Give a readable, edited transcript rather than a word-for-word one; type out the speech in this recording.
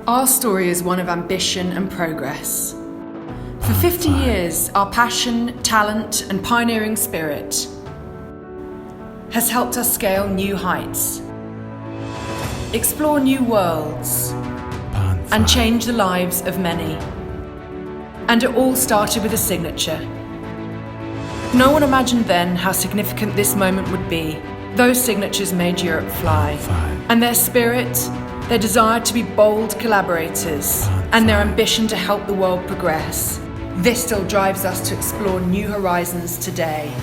Our story is one of ambition and progress. For 50 years, our passion, talent, and pioneering spirit has helped us scale new heights, explore new worlds, and change the lives of many. And it all started with a signature. No one imagined then how significant this moment would be. Those signatures made Europe fly. And their spirit, their desire to be bold collaborators, and their ambition to help the world progress. This still drives us to explore new horizons today.